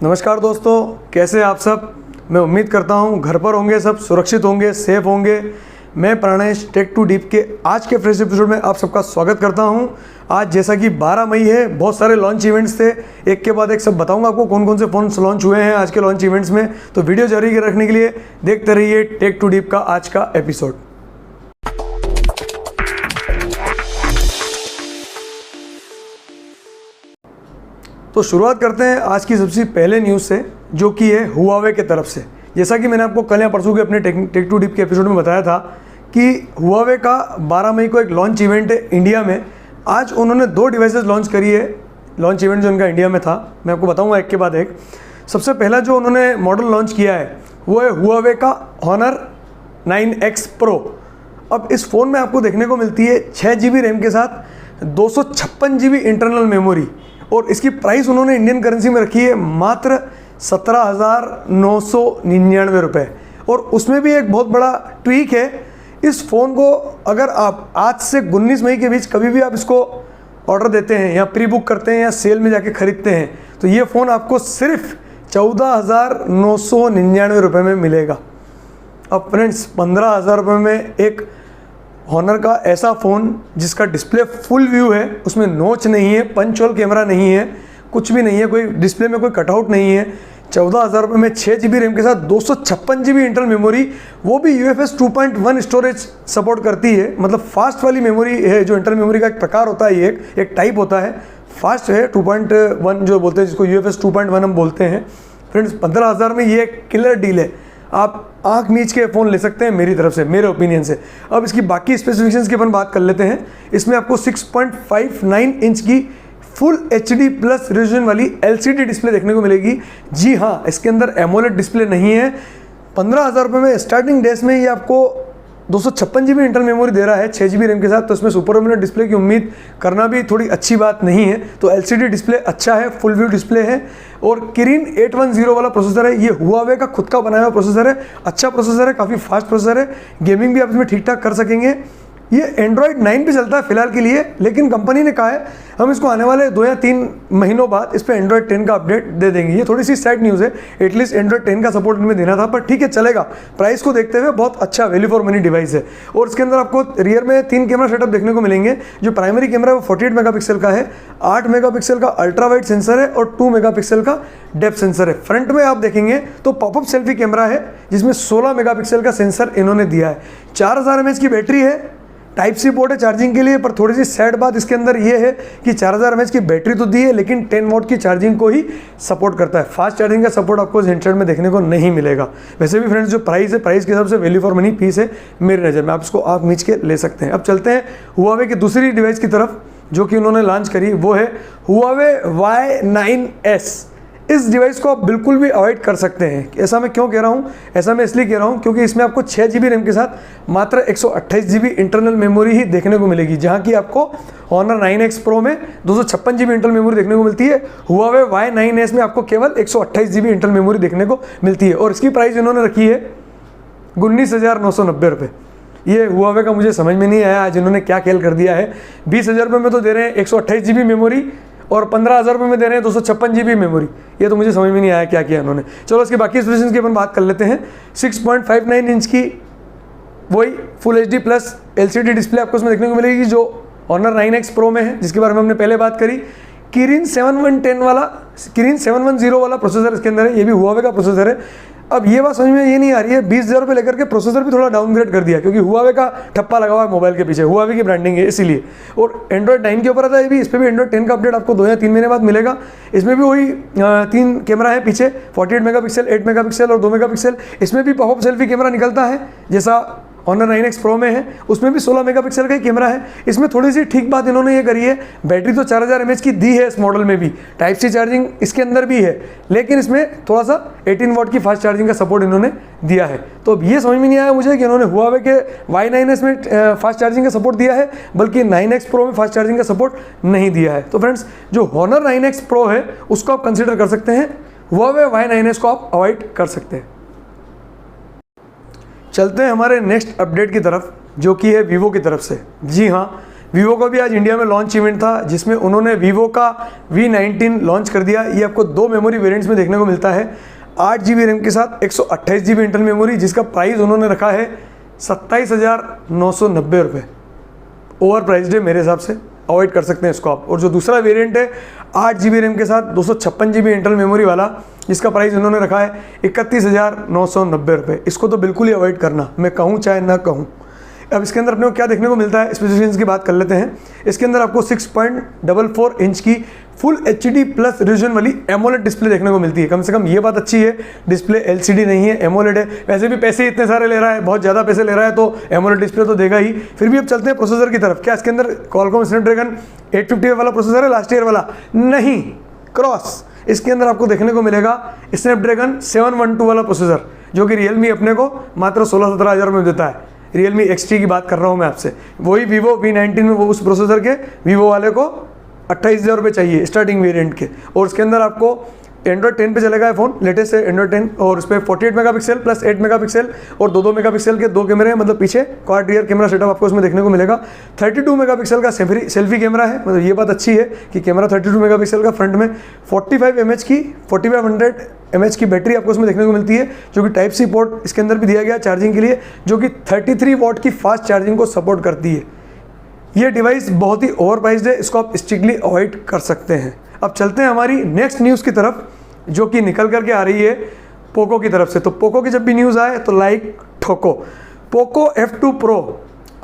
नमस्कार दोस्तों, कैसे आप सब। मैं उम्मीद करता हूँ घर पर होंगे, सब सुरक्षित होंगे, सेफ होंगे। मैं प्राणेश टेक टू डीप के आज के फ्रेश एपिसोड में आप सबका स्वागत करता हूँ। आज जैसा कि 12 मई है, बहुत सारे लॉन्च इवेंट्स थे, एक के बाद एक सब बताऊंगा आपको कौन कौन से फ़ोन लॉन्च हुए हैं आज के लॉन्च इवेंट्स में। तो वीडियो जारी रखने के लिए देखते रहिए टेक टू डीप का आज का एपिसोड। तो शुरुआत करते हैं आज की सबसे पहले न्यूज़ से, जो कि है हुआवे के तरफ से। जैसा कि मैंने आपको कल या परसों के अपने टेक टू डीप के एपिसोड में बताया था कि हुआवे का 12 मई को एक लॉन्च इवेंट है इंडिया में। आज उन्होंने 2 डिवाइसेस लॉन्च करी है। लॉन्च इवेंट जो उनका इंडिया में था, मैं आपको बताऊंगा एक के बाद एक। सबसे पहला जो उन्होंने मॉडल लॉन्च किया है वो है हुआवे का Honor 9X Pro। अब इस फ़ोन में आपको देखने को मिलती है 6 GB रैम के साथ 256 GB इंटरनल मेमोरी, और इसकी प्राइस उन्होंने इंडियन करेंसी में रखी है मात्र 17,999 रुपये। और उसमें भी एक बहुत बड़ा ट्वीक है, इस फ़ोन को अगर आप आज से 19 मई के बीच कभी भी आप इसको ऑर्डर देते हैं या प्री बुक करते हैं या सेल में जाके ख़रीदते हैं तो ये फ़ोन आपको सिर्फ 14,999 रुपये में मिलेगा। अब फ्रेंड्स, 15,000 रुपये में एक हॉनर का ऐसा फ़ोन जिसका डिस्प्ले फुल व्यू है, उसमें नोच नहीं है, पंच होल कैमरा नहीं है, कुछ भी नहीं है, कोई डिस्प्ले में कोई कटआउट नहीं है। 14,000 रुपये में 6 GB रैम के साथ 256 GB इंटरनल मेमोरी, वो भी UFS 2.1 स्टोरेज सपोर्ट करती है। मतलब फास्ट वाली मेमोरी है, जो इंटरनल मेमोरी का एक प्रकार होता है, ये एक टाइप होता है, फास्ट है 2.1 जो बोलते हैं, जिसको UFS 2.1 हम बोलते हैं। फ्रेंड्स, 15,000 में ये एक किलर डील है। आप आंख मीच के फ़ोन ले सकते हैं मेरी तरफ से, मेरे ओपिनियन से। अब इसकी बाकी स्पेसिफिकेशंस की अपन बात कर लेते हैं। इसमें आपको 6.59 इंच की फुल HD प्लस रेजोल्यूशन वाली LCD डिस्प्ले देखने को मिलेगी। जी हाँ, इसके अंदर एमोलेड डिस्प्ले नहीं है। 15,000 रुपये में स्टार्टिंग डेज में ये आपको 256 GB इंटरनल मेमोरी दे रहा है 6 GB रैम के साथ, तो इसमें सुपर एमोलेड डिस्प्ले की उम्मीद करना भी थोड़ी अच्छी बात नहीं है। तो LCD डिस्प्ले अच्छा है, फुल व्यू डिस्प्ले है, और किरिन 810 वाला प्रोसेसर है। ये हुआवे का खुद का बनाया हुआ प्रोसेसर है, अच्छा प्रोसेसर है, काफ़ी फास्ट प्रोसेसर है। गेमिंग भी आप इसमें ठीक ठाक कर सकेंगे। ये Android 9 पे चलता है फिलहाल के लिए, लेकिन कंपनी ने कहा है हम इसको आने वाले 2 या 3 महीनों बाद इस पर Android 10 का अपडेट दे देंगे। ये थोड़ी सी सैड न्यूज़ है, एटलीस्ट Android 10 का सपोर्ट इनमें देना था, पर ठीक है, चलेगा। प्राइस को देखते हुए बहुत अच्छा वैल्यू फॉर मनी डिवाइस है। और इसके अंदर आपको रियर में 3 कैमरा सेटअप देखने को मिलेंगे। जो प्राइमरी कैमरा है वो 48 मेगापिक्सल का है, 8 मेगापिक्सल का अल्ट्रा वाइड सेंसर है और 2 मेगापिक्सल का डेप्थ सेंसर है। फ्रंट में आप देखेंगे तो पॉपअप सेल्फी कैमरा है, जिसमें 16 मेगापिक्सल का सेंसर इन्होंने दिया है। 4000 mAh की बैटरी है, टाइप सी पोर्ट है चार्जिंग के लिए। पर थोड़ी सी सैड बात इसके अंदर ये है कि 4000 mAh की बैटरी तो दी है, लेकिन 10 वॉट की चार्जिंग को ही सपोर्ट करता है। फास्ट चार्जिंग का सपोर्ट आपको इस हैंडसेट में देखने को नहीं मिलेगा। वैसे भी फ्रेंड्स, जो प्राइस है, प्राइस के हिसाब से वैल्यू फॉर मनी पीस है मेरी नज़र में। आप इसको आप नीच के ले सकते हैं। अब चलते हैं हुआवे की दूसरी डिवाइस की तरफ, जो कि उन्होंने लॉन्च करी, वो है हुआवे Y9S। इस डिवाइस को आप बिल्कुल भी अवॉइड कर सकते हैं। ऐसा मैं क्यों कह रहा हूँ? ऐसा मैं इसलिए कह रहा हूँ क्योंकि इसमें आपको 6 GB रैम के साथ मात्र 128 GB इंटरनल मेमोरी ही देखने को मिलेगी, जहाँ की आपको Honor 9X Pro में 256 GB इंटरनल मेमोरी देखने को मिलती है। हुआवे Y9S में आपको केवल 128 GB इंटरनल मेमोरी देखने को मिलती है, और इसकी प्राइस इन्होंने रखी है 19,990 रुपये। ये हुआवे का मुझे समझ में नहीं आया आज इन्होंने क्या खेल कर दिया है। 20,000 रुपये में तो दे रहे हैं 128 GB मेमोरी, और 15,000 रुपये में दे रहे हैं 256 GB मेमोरी। ये तो मुझे समझ में नहीं आया क्या किया इन्होंने। चलो इसके बाकी स्पेसिफिकेशंस की अपन बात कर लेते हैं। 6.59 इंच की वही full HD plus LCD display आपको इसमें देखने को मिलेगी, जो Honor 9X Pro में है, जिसके बारे में हमने पहले बात करी। किरिन 710 वाला, किरिन 710 वाला प्रोसेसर इसके अंदर है, ये भी हुआवे का प्रोसेसर है। अब ये बात समझ में ये नहीं आ रही है, 20,000 रुपये लेकर के प्रोसेसर भी थोड़ा डाउनग्रेड कर दिया, क्योंकि हुआवे का ठप्पा लगा हुआ है मोबाइल के पीछे, हुआवे की ब्रांडिंग है इसीलिए। और Android 9 के ऊपर आता है ये भी, इस पर भी Android 10 का अपडेट आपको 2 या 3 महीने बाद मिलेगा। इसमें भी वही 3 कैमरा है पीछे, 48 मेगापिक्सल, 8 मेगापिक्सल और 2 मेगापिक्सल। इसमें भी पॉपअप सेल्फी कैमरा निकलता है जैसा Honor 9X Pro में है, उसमें भी 16 मेगापिक्सल का ही कैमरा है। इसमें थोड़ी सी ठीक बात इन्होंने ये करी है, बैटरी तो 4000 mAh की दी है इस मॉडल में भी, टाइप सी चार्जिंग इसके अंदर भी है, लेकिन इसमें थोड़ा सा 18 वॉट की फास्ट चार्जिंग का सपोर्ट इन्होंने दिया है। तो अब ये समझ में नहीं आया मुझे कि इन्होंने हुआवे के Y9S में फास्ट चार्जिंग का सपोर्ट दिया है, बल्कि 9X Pro में फास्ट चार्जिंग का सपोर्ट नहीं दिया है। तो फ्रेंड्स, जो Honor 9X Pro है उसको आप कंसिडर कर सकते हैं, हुआवे Y9S को आप अवॉइड कर सकते हैं। चलते हैं हमारे नेक्स्ट अपडेट की तरफ, जो कि है वीवो की तरफ से। जी हाँ, वीवो का भी आज इंडिया में लॉन्च इवेंट था जिसमें उन्होंने वीवो का V19 लॉन्च कर दिया। ये आपको 2 मेमोरी वेरिएंट्स में देखने को मिलता है, 8 GB रैम के साथ 128 GB इंटरनल मेमोरी, जिसका प्राइस उन्होंने रखा है 27,990 रुपये। ओवर प्राइस्ड है मेरे हिसाब से, अवॉइड कर सकते हैं इसको आप। और जो दूसरा वेरिएंट है 8 GB रैम के साथ 256 GB इंटरनल मेमोरी वाला, जिसका प्राइस उन्होंने रखा है 31,990 रुपये। इसको तो बिल्कुल ही अवॉइड करना, मैं कहूँ चाहे ना कहूँ। अब इसके अंदर अपने को क्या देखने को मिलता है, स्पेसिफिकेशंस की बात कर लेते हैं। इसके अंदर आपको 6.44 इंच की फुल HD प्लस रिजोल्यूशन वाली एमोलेड डिस्प्ले देखने को मिलती है। कम से कम ये बात अच्छी है, डिस्प्ले LCD नहीं है, एमोलेड है। वैसे भी पैसे इतने सारे ले रहा है, बहुत ज़्यादा पैसे ले रहा है, तो एमोलेड डिस्प्ले तो देगा ही। फिर भी अब चलते हैं प्रोसेसर की तरफ। क्या इसके अंदर Qualcomm स्नैपड्रैगन 850 वाला प्रोसेसर है लास्ट ईयर वाला? नहीं, क्रॉस। इसके अंदर आपको देखने को मिलेगा स्नैपड्रैगन 712 वाला प्रोसेसर, जो कि रियलमी अपने को मात्र 16-17 हज़ार में देता है। रियलमी XT की बात कर रहा हूँ मैं आपसे। वही वीवो V19 में वो उस प्रोसेसर के वीवो वाले को 28,000 रुपये चाहिए स्टार्टिंग वेरिएंट के। और उसके अंदर आपको एंड्रॉइड 10 पे चलेगा फ़ोन, लेटेस्ट है एंड्रॉइड 10, और उस पर 48 मेगापिक्सल प्लस 8 मेगापिक्सल और 2 मेगापिक्सल के 2 कैमरे हैं, मतलब पीछे क्वाड रियर कैमरा सेटअप आपको उसमें देखने को मिलेगा। 32 मेगापिक्सल का सेल्फी कैमरा है, मतलब ये बात अच्छी है कि कैमरा 32 मेगापिक्सल का फ्रंट में। 4500 mAh की बैटरी आपको उसमें देखने को मिलती है, जो कि टाइप सी पोर्ट इसके अंदर भी दिया गया चार्जिंग के लिए, जो कि 33 वॉट की फास्ट चार्जिंग को सपोर्ट करती है। ये डिवाइस बहुत ही ओवर प्राइस्ड है, इसको आप स्ट्रिक्टली अवॉइड कर सकते हैं। अब चलते हैं हमारी नेक्स्ट न्यूज़ की तरफ, जो कि निकल करके आ रही है पोको की तरफ से। तो पोको की जब भी न्यूज़ आए तो लाइक ठोको। पोको F2 Pro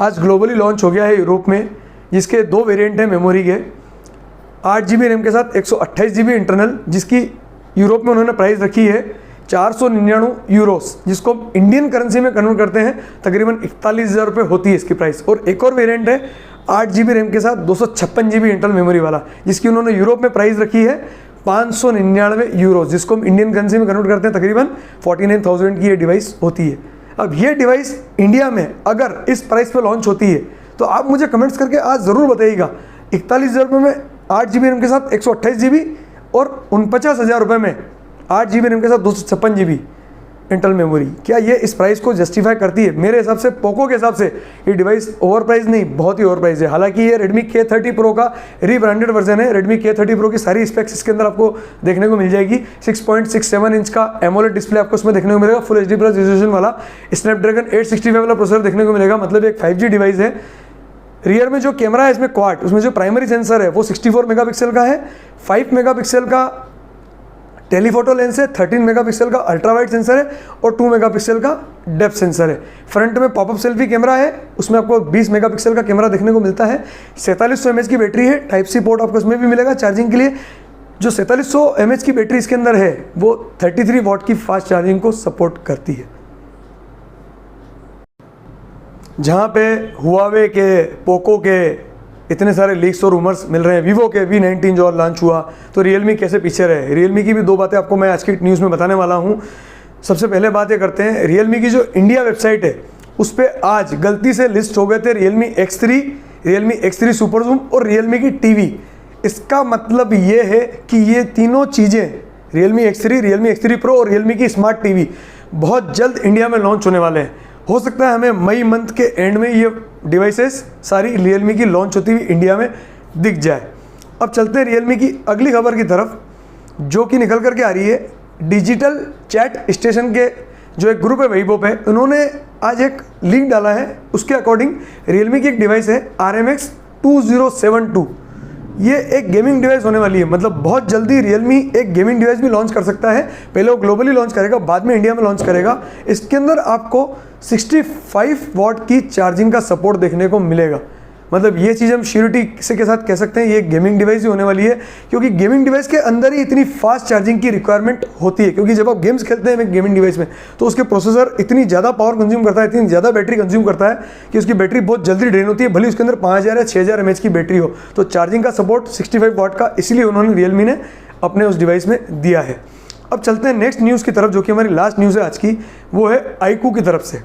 आज ग्लोबली लॉन्च हो गया है यूरोप में, जिसके 2 वेरिएंट हैं मेमोरी के, 8 GB रैम के साथ 128 GB इंटरनल, जिसकी यूरोप में उन्होंने प्राइस रखी है 499 यूरोस, जिसको इंडियन करेंसी में कन्वर्ट करते हैं तकरीबन 41,000 रुपये होती है इसकी प्राइस। और एक और वेरिएंट है 8 GB रैम के साथ 256 GB इंटरनल मेमोरी वाला, जिसकी उन्होंने यूरोप में प्राइस रखी है 599 यूरो, जिसको हम इंडियन करेंसी में कन्वर्ट करते हैं तकरीबन 49,000 की ये डिवाइस होती है। अब ये डिवाइस इंडिया में अगर इस प्राइस पे लॉन्च होती है तो आप मुझे कमेंट्स करके आज ज़रूर बताइएगा, 41,000 रुपये में 8 GB रैम के साथ 128 GB और 49,000 रुपये में 8 GB रैम के साथ 256 GB इंटरनल मेमोरी, क्या ये इस प्राइस को जस्टिफाई करती है? मेरे हिसाब से, पोको के हिसाब से ये डिवाइस ओवर प्राइस नहीं, बहुत ही ओवर प्राइस है। हालांकि ये Redmi K30 Pro का रीब्रांडेड वर्जन है। Redmi K30 Pro की सारी स्पेक्स इसके अंदर आपको देखने को मिल जाएगी। 6.67 इंच का एमोलेड डिस्प्ले आपको इसमें देखने को मिलेगा, फुल HD प्लस रिजोल्यूशन वाला। स्नैपड्रैगन 865 वाला प्रोसेसर देखने को मिलेगा, मतलब एक 5G डिवाइस है। रियर में जो कैमरा है इसमें क्वाड, उसमें जो प्राइमरी सेंसर है वो 64 मेगापिक्सल का है, 5 मेगापिक्सल का टेलीफोटो लेंस है, 13 मेगापिक्सल का अल्ट्रा वाइड सेंसर है और 2 मेगापिक्सल का डेप्थ सेंसर है। फ्रंट में पॉपअप सेल्फी कैमरा है, उसमें आपको 20 मेगापिक्सल का कैमरा देखने को मिलता है। 4700 mAh की बैटरी है, टाइप सी पोर्ट आपको इसमें भी मिलेगा चार्जिंग के लिए। जो 4700 mAh की बैटरी इसके अंदर है वो 33 वॉट की फास्ट चार्जिंग को सपोर्ट करती है। जहाँ पे हुआवे के, पोको के इतने सारे लीक्स और रूमर्स मिल रहे हैं, वीवो के V19 जो लॉन्च हुआ, तो रियलमी कैसे पीछे रहे। रियलमी की भी 2 बातें आपको मैं आज की न्यूज़ में बताने वाला हूँ। सबसे पहले बात ये करते हैं, रियलमी की जो इंडिया वेबसाइट है उस पर आज गलती से लिस्ट हो गए थे रियलमी X3 सुपर जूम और रियलमी की टीवी। इसका मतलब ये है कि ये तीनों चीज़ें रियलमी X3 Pro और रियलमी की स्मार्ट टीवी बहुत जल्द इंडिया में लॉन्च होने वाले हैं। हो सकता है हमें मई मंथ के एंड में ये डिवाइसेस सारी रियलमी की लॉन्च होती हुई इंडिया में दिख जाए। अब चलते हैं रियलमी की अगली खबर की तरफ, जो कि निकल करके आ रही है डिजिटल चैट स्टेशन के जो एक ग्रुप है वेइबो पे, उन्होंने आज एक लिंक डाला है। उसके अकॉर्डिंग रियलमी की एक डिवाइस है RMX 2072, ये एक गेमिंग डिवाइस होने वाली है। मतलब बहुत जल्दी रियलमी एक गेमिंग डिवाइस भी लॉन्च कर सकता है। पहले वो ग्लोबली लॉन्च करेगा, बाद में इंडिया में लॉन्च करेगा। इसके अंदर आपको 65 वॉट की चार्जिंग का सपोर्ट देखने को मिलेगा। मतलब ये चीज़ हम श्योरिटी से के साथ कह सकते हैं ये गेमिंग डिवाइस ही होने वाली है, क्योंकि गेमिंग डिवाइस के अंदर ही इतनी फास्ट चार्जिंग की रिक्वायरमेंट होती है। क्योंकि जब आप गेम्स खेलते हैं गेमिंग डिवाइस में तो उसके प्रोसेसर इतनी ज़्यादा पावर कंज्यूम करता है, इतनी ज़्यादा बैटरी कंज्यूम करता है कि उसकी बैटरी बहुत जल्दी ड्रेन होती है, भले उसके अंदर 5000 या 6000 mAh की बैटरी हो। तो चार्जिंग का सपोर्ट 65 वॉट का इसलिए उन्होंने रियलमी ने अपने उस डिवाइस में दिया है। अब चलते हैं नेक्स्ट न्यूज़ की तरफ, जो कि हमारी लास्ट न्यूज़ है आज की, वो है iQOO की तरफ से।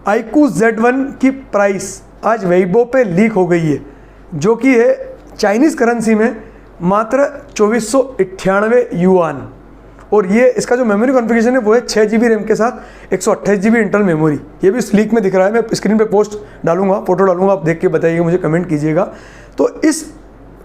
iQOO Z1 की प्राइस आज वेइबो पे लीक हो गई है, जो कि है चाइनीज़ करेंसी में मात्र 2498 युआन। और ये इसका जो मेमोरी कॉन्फ़िगरेशन है वो है 6 GB रैम के साथ 128 GB इंटरनल मेमोरी। ये भी लीक में दिख रहा है, मैं स्क्रीन पे पोस्ट डालूंगा, फोटो डालूंगा, आप देख के बताइएगा, मुझे कमेंट कीजिएगा। तो इस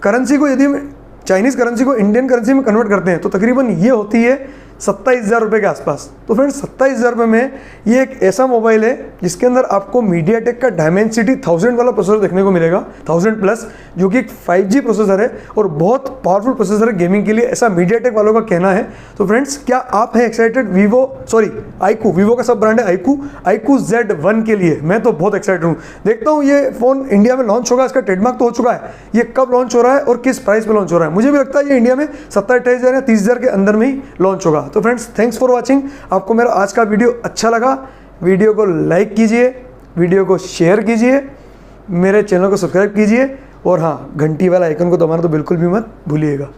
करेंसी को यदि हम चाइनीज़ करेंसी को इंडियन करेंसी में कन्वर्ट करते हैं तो तकरीबन ये होती है 27,000 रुपये के आसपास। तो फ्रेंड्स 27,000 रुपये में ये एक ऐसा मोबाइल है जिसके अंदर आपको मीडियाटेक का डायमेंसिटी 1000 वाला प्रोसेसर देखने को मिलेगा, 1000 प्लस, जो कि एक 5G प्रोसेसर है और बहुत पावरफुल प्रोसेसर है गेमिंग के लिए, ऐसा मीडियाटेक वालों का कहना है। तो फ्रेंड्स क्या आप हैं एक्साइटेड आईकू, वीवो का सब ब्रांड है आईकू Z1 के लिए? मैं तो बहुत एक्साइटेड हूँ। देखता हूँ ये फ़ोन इंडिया में लॉन्च होगा, इसका ट्रेडमार्क तो हो चुका है, ये कब लॉन्च हो रहा है और किस प्राइस पे लॉन्च हो रहा है। मुझे भी लगता है ये इंडिया में 27,000 या 30,000 के अंदर में ही लॉन्च होगा। तो फ्रेंड्स थैंक्स फॉर वाचिंग। आपको मेरा आज का वीडियो अच्छा लगा, वीडियो को लाइक कीजिए, वीडियो को शेयर कीजिए, मेरे चैनल को सब्सक्राइब कीजिए और हाँ, घंटी वाला आइकन को दबाना तो बिल्कुल भी मत भूलिएगा।